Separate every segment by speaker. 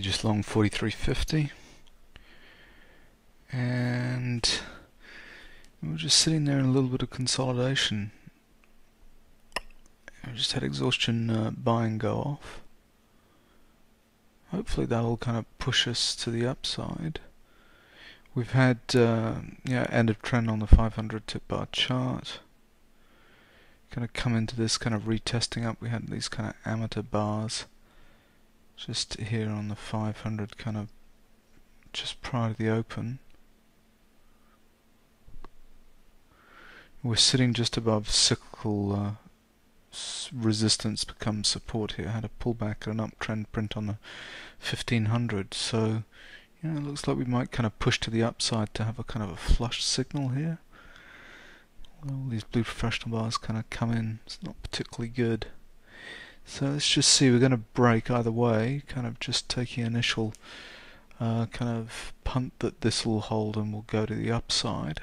Speaker 1: just long 43.50, and we're just sitting there in a little bit of consolidation. I just had exhaustion buying go off. Hopefully that'll kind of push us to the upside. We've had end of trend on the 500 tip bar chart. Going to come into this kind of retesting up. We had these kind of amateur bars just here on the 500, kind of just prior to the open. We're sitting just above cyclical resistance becomes support here. Had a pullback and an uptrend print on the 1500, so it looks like we might kind of push to the upside to have a kind of a flush signal here. All these blue professional bars kind of come in. It's not particularly good. So let's just see. We're going to break either way. Kind of just taking initial kind of punt that this will hold and will go to the upside.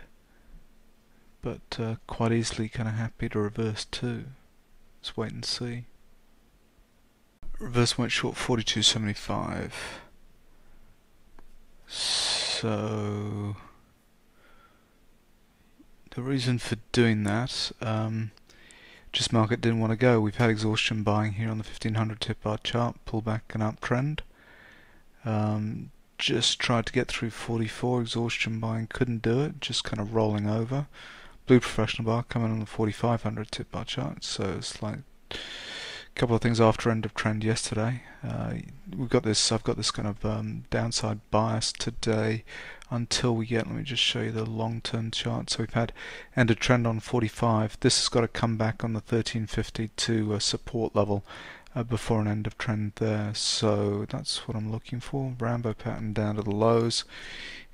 Speaker 1: But quite easily kind of happy to reverse too. Let's wait and see. Reverse went short 42.75. So the reason for doing that, just market didn't want to go. We've had exhaustion buying here on the 1500 tip bar chart, pullback and uptrend. Just tried to get through 44, exhaustion buying, couldn't do it, just kind of rolling over. Blue professional bar coming on the 4500 tip bar chart, so it's like a couple of things after end of trend yesterday. I've got this kind of downside bias today until we get, let me just show you the long-term chart. So we've had end of trend on 45. This has got to come back on the 1350 to a support level before an end of trend there. So that's what I'm looking for. Rainbow pattern down to the lows.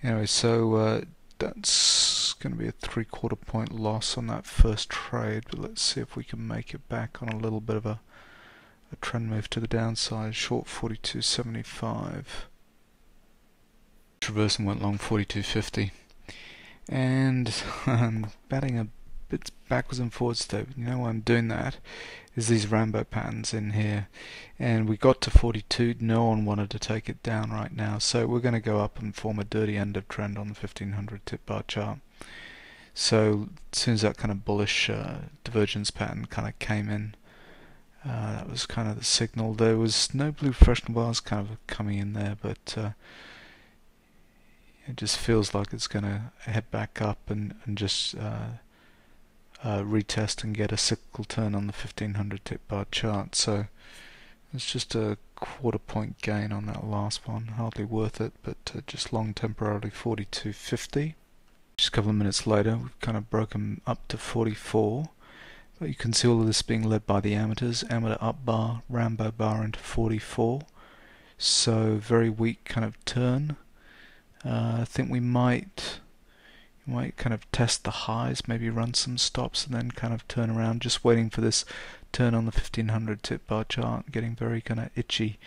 Speaker 1: Anyway, so that's going to be a 3/4 point loss on that first trade, but let's see if we can make it back on a little bit of a trend move to the downside. Short 42.75. Reverse and went long 42.50, and I'm batting a bit backwards and forwards today. But you know why I'm doing that is these rainbow patterns in here, and we got to 42. No one wanted to take it down right now, so we're going to go up and form a dirty end of trend on the 1500 tip bar chart. So as soon as that kind of bullish divergence pattern kind of came in, that was kind of the signal. There was no blue professional bars kind of coming in there, but it just feels like it's going to head back up and just retest and get a cyclical turn on the 1500 tip bar chart. So it's just a 1/4 point gain on that last one. Hardly worth it, but just long temporarily 42.50. Just a couple of minutes later, we've kind of broken up to 44. But you can see all of this being led by the amateurs. Amateur up bar, rainbow bar into 44. So very weak kind of turn. I think we might kind of test the highs, maybe run some stops and then kind of turn around, just waiting for this turn on the 1500 tip bar chart, getting very kind of itchy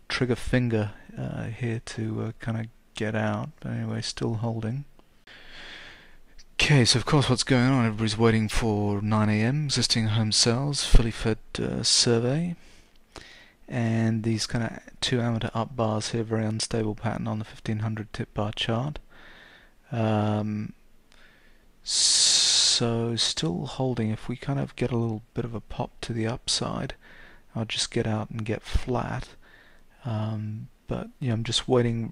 Speaker 1: trigger finger here to kind of get out, but anyway, still holding. Okay, so of course what's going on, everybody's waiting for 9 AM, existing home sales, fully fed survey. And these kind of two amateur up bars here, very unstable pattern on the 1500 tip bar chart. So still holding. If we kind of get a little bit of a pop to the upside, I'll just get out and get flat. But I'm just waiting,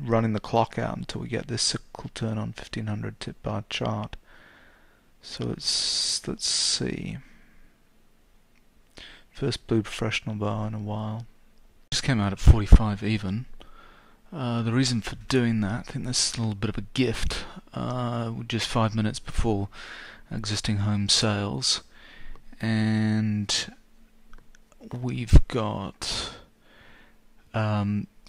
Speaker 1: running the clock out until we get this cyclical turn on 1500 tip bar chart. So let's see. First blue professional bar in a while. Just came out at 45 even. The reason for doing that, I think this is a little bit of a gift. Just 5 minutes before existing home sales, and we've got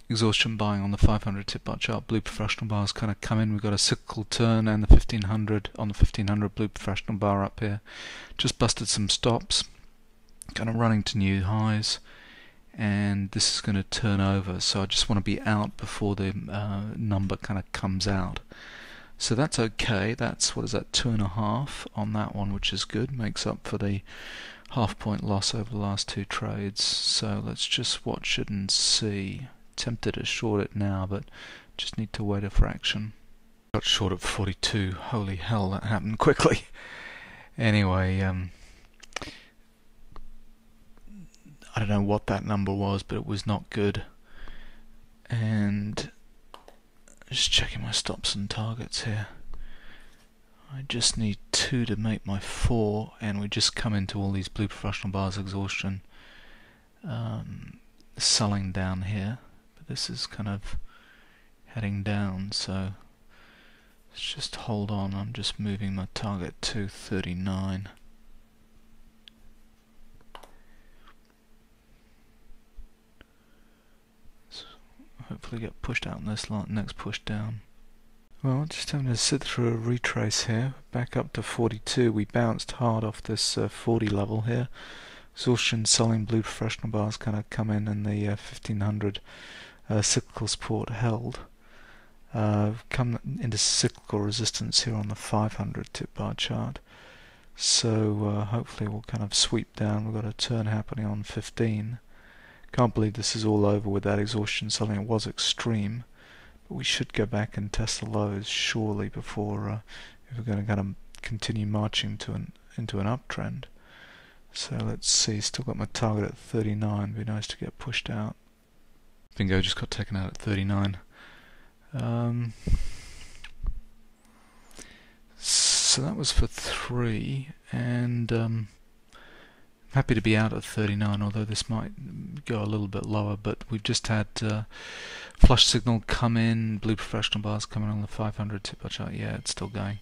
Speaker 1: exhaustion buying on the 500 tip bar chart. Blue professional bars kind of come in. We've got a cyclical turn and the 1500 on the 1500 blue professional bar up here. Just busted some stops. Kind of running to new highs, and this is going to turn over, so I just want to be out before the number kind of comes out. So that's okay. That's, what is that, 2.5 on that one, which is good, makes up for the 1/2 point loss over the last two trades. So let's just watch it and see. tempted to short it now, but just need to wait a fraction. Got short at 42. Holy hell, that happened quickly. Anyway, I don't know what that number was, but it was not good. And just checking my stops and targets here. I just need 2 to make my 4, and we just come into all these blue professional bars exhaustion. Selling down here, but this is kind of heading down, so let's just hold on. I'm just moving my target to 39. So hopefully get pushed out in this next push down. Well, just having to sit through a retrace here, back up to 42. We bounced hard off this 40 level here. Exhaustion selling blue professional bars kind of come in the 1500 cyclical support held. Come into cyclical resistance here on the 500 tip bar chart. So hopefully we'll kind of sweep down. We've got a turn happening on 15. Can't believe this is all over with that exhaustion selling. It was extreme. We should go back and test the lows surely before if we're going to kind of continue marching into an uptrend. So let's see, still got my target at 39, be nice to get pushed out. Bingo, just got taken out at 39. So that was for 3, and I'm happy to be out at 39, although this might go a little bit lower, but we've just had flush signal come in, blue professional bars coming on the 500 tip bar chart. Yeah, it's still going.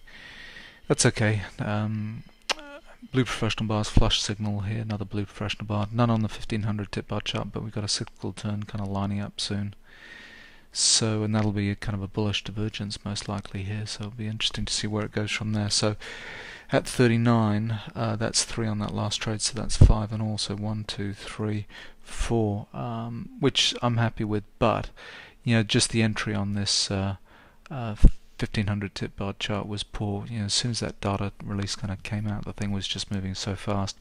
Speaker 1: That's okay. Blue professional bars, flush signal here, another blue professional bar, none on the 1500 tip bar chart, but we've got a cyclical turn kind of lining up soon. So, and that'll be a kind of a bullish divergence most likely here, so it'll be interesting to see where it goes from there. So at 39, that's 3 on that last trade, so that's 5 and also 1, 2, 3, 4, which I'm happy with, but you know, just the entry on this 1500 tip bar chart was poor. You know, as soon as that data release kind of came out, the thing was just moving so fast,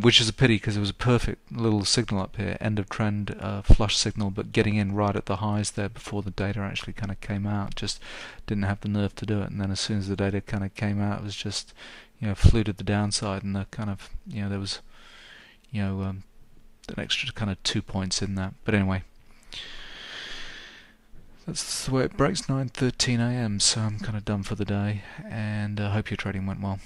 Speaker 1: which is a pity because it was a perfect little signal up here, end of trend flush signal, but getting in right at the highs there before the data actually kind of came out, just didn't have the nerve to do it. And then as soon as the data kind of came out, it was just, you know, flew to the downside, and the kind of, you know, there was, you know, an extra kind of 2 points in that. But anyway, that's the way it breaks, 9:13 AM, so I'm kind of done for the day, and I hope your trading went well.